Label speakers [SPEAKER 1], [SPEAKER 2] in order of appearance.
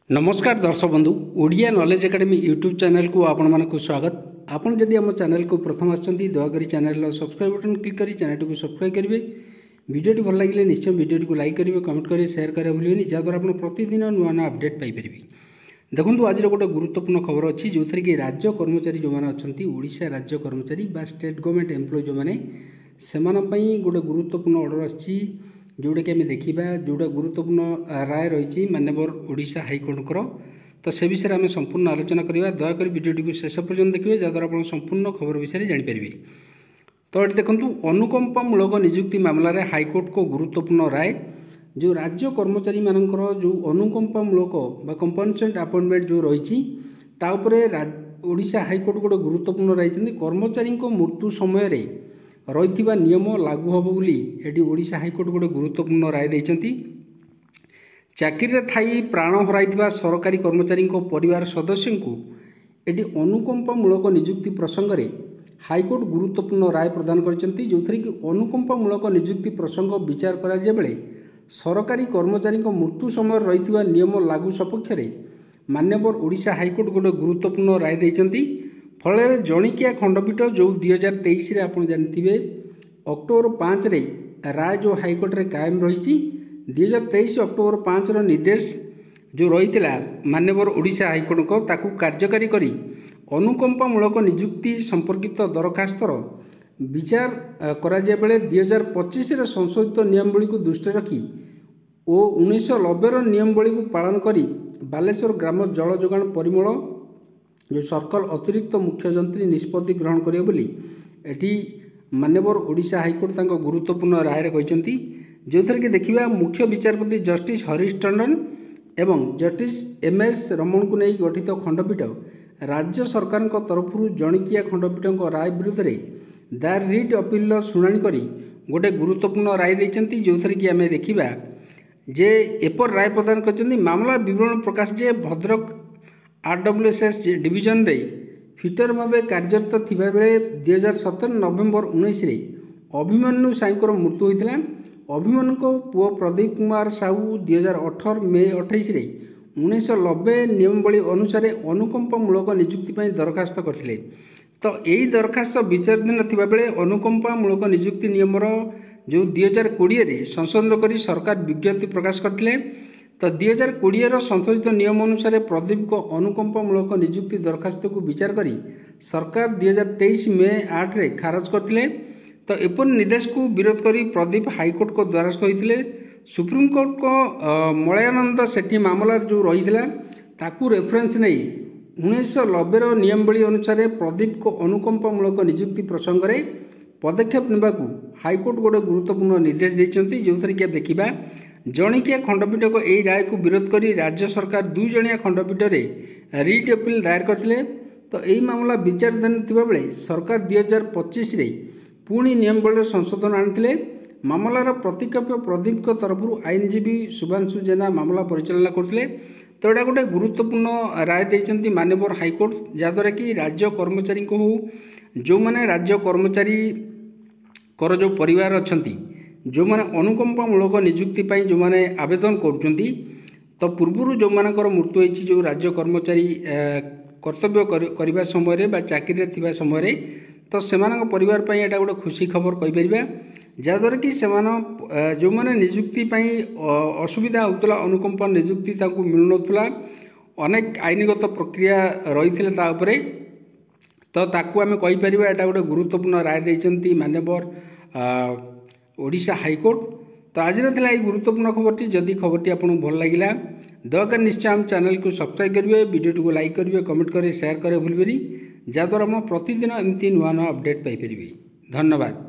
[SPEAKER 1] नमस्कार दर्शक बंधु Odia knowledge academy YouTube channel को आपण मानक स्वागत। आपण जदि आम चैनल को प्रथम आछंती दयाकरी चैनल सब्सक्राइब बटन क्लिक करी चैनल को सब्सक्राइब करेंगे। वीडियोटी भल लगे निश्चय वीडियोटी को लाइक करेंगे, कमेंट करेंगे, शेयर करें भूलें जहाँद्वारा आप प्रतिदिन नुआ नुआ अपडेट पाइपर। देखो आज गोटे गुरुत्वपूर्ण खबर अच्छी जो थी कि राज्य कर्मचारी जो मैंने अच्छा ओडिशा राज्य कर्मचारी बा स्टेट गवर्नमेंट एम्प्लॉय जो मैंने से गोटे गुरुत्वपूर्ण ऑर्डर आसी जोटा कि आम देखा जोटा गुरुत्वपूर्ण राय रही माननीय ओडिशा हाइकोर्टर। तो से विषय में संपूर्ण आलोचना करवा दयाक वीडियोटी को शेष पर्यटन देखिए जहाँद्वारा आप संपूर्ण खबर विषय जानीपर। तो ये देखो अनुकंपामूलक नियुक्ति मामलें हाइकोर्ट को गुरुत्वपूर्ण राय जो राज्य कर्मचारी मानकर जो अनुकंपामूलक बा कंपनसेंट अपॉइंटमेंट जो रही ओडिशा हाइकोर्ट गोटे गुरुत्वपूर्ण राय कर्मचारी मृत्यु समय रही नियम लागू हम बोली ये ओडिशा हाइकोर्ट गोटे गुरुत्वपूर्ण राय देती। चाकरी थी प्राण हर सरकारी कर्मचारी परिवार सदस्य को ये अनुकंपामूलक नियुक्ति प्रसंग में हाइकोर्ट गुरुत्वपूर्ण राय प्रदान करती जो थी कि अनुकंपामूलक नियुक्ति प्रसंग विचार कराया बेले सरकारी कर्मचारी मृत्यु समय रही नियम लागू सपक्ष में माननीय ओडिशा हाइकोर्ट गोटे गुरुत्वपूर्ण राय देती। फल जणिकिया खंडपीठ जो 2023 आप जानते अक्टोबर 5 रे राय जो हाइकोर्ट रे कायम रही 2023 अक्टोबर 5 निर्देश जो रही माननीय ओडिशा हाइकोर्ट को ताकू कार्यकारी करी अनुकंपामूलक नियुक्ति संपर्कित दरखास्तर विचार करा बेले 2025 संशोधित नियमावली को दृष्टि रखी और 1990 नियमावली को पालन करी बालेश्वर ग्राम जल जोगाण परिमल जो सर्कल अतिरिक्त मुख्य जंत्री निष्पत्ति ग्रहण करेंगे बोली एटी माननीय ओडिशा हाइकोर्ट गुरुत्वपूर्ण राय कहते जो थी कि देखा मुख्य विचारपति जस्टिस हरीश टंडन एवं जस्टिस एमएस रमण को नहीं गठित खंडपीठ राज्य सरकार तरफ जणिकिया खंडपीठ राय विरुद्ध में दायर रिट अपील शुणाणी करी गोटे गुरुत्वपूर्ण राय देती जो थी कि आम देखा जे एपर राय प्रदान कर मामला विवरण प्रकाश जे भद्रक RWSS डिविजन रे फिटर भाव कार्यरत थिबा बेले 2017 नवेम्बर 19 अभिमन्यु साईकर मृत्यु होता। अभिमन्यु को पुओ प्रदीप कुमार साहू 2018 मे 28 1990 नियमावली अनुसार अनुकंपामूलक नियुक्ति दरखास्त करते। तो यही दरखास्त विचाराधीन थिबा बेले अनुकंपामूलक नियुक्ति नियमर जो 2020 संशोधन करी सरकार विज्ञप्ति प्रकाश करते। तो 2020 संशोधित नियम अनुसार प्रदीप को अनुकंपामूलक नियुक्ति दरखास्त को विचार करी सरकार 2023 मे 8 रे खारज करते। तो एपर निर्देश को विरोध करी प्रदीप हाइकोर्ट को द्वारस्थ होते। सुप्रीम कोर्ट को मलयानंद सेठी मामला जो रही ताकू रेफरेंस नहीं 1990 नियमावली अनुसार प्रदीप को अनुकंपामूलक नियुक्ति प्रसंग में पदक्षेप नेबा हाइकोर्ट गोटे गुरुत्वपूर्ण निर्देश देते जो थी कि देखा जणिकिया खंडपीठ को यही राय को विरोध करी राज्य सरकार 2 जणिया खंडपीठ में रिट अपील दायर करते। तो यही मामला विचाराधीन थिबा बेले सरकार 2025 पुणी नियमावली संशोधन आनी मामलार प्रतिकप्य प्रदीप को तरफ आईनजीवी शुभांशु जेना मामला परिचालना करते। तो यहाँ गोटे गुरुत्वपूर्ण राय देते माननीय हाइकोर्ट जहाँद्वारा कि राज्य कर्मचारी को हो जो मैंने राज्य कर्मचारी कर जो परिवार अच्छा जो मैंने अनुकंपामूलक नियुक्ति जो मैंने आवेदन करुँच तो पूर्व जो मानकर मृत्यु होती जो राज्य कर्मचारी कर्तव्य करने समय चाकरी थिबा समय तो से परिवार यहाँ गोटे खुशी खबर कहीपर जहाँद्वारा कि जो मैंने नियुक्ति असुविधा होता अनुकंपा नियुक्ति मिलूना अनेक आईनगत प्रक्रिया रही तो ताकू आम कहीपर यहाँ गोटे गुरुत्वपूर्ण राय देते माननीय ओडिशा हाइकोर्ट। तो आज गुरुत्वपूर्ण खबर जदि खबर आपको भल लगे दयाकर निश्चय आम चैनल को सब्सक्राइब करेंगे, वीडियो को लाइक करेंगे, कमेंट करेंगे, शेयर करें भूलबेनी जहाँद्वारा प्रतिदिन एमती नुआ नुआ अपडेट पाइपर। धन्यवाद।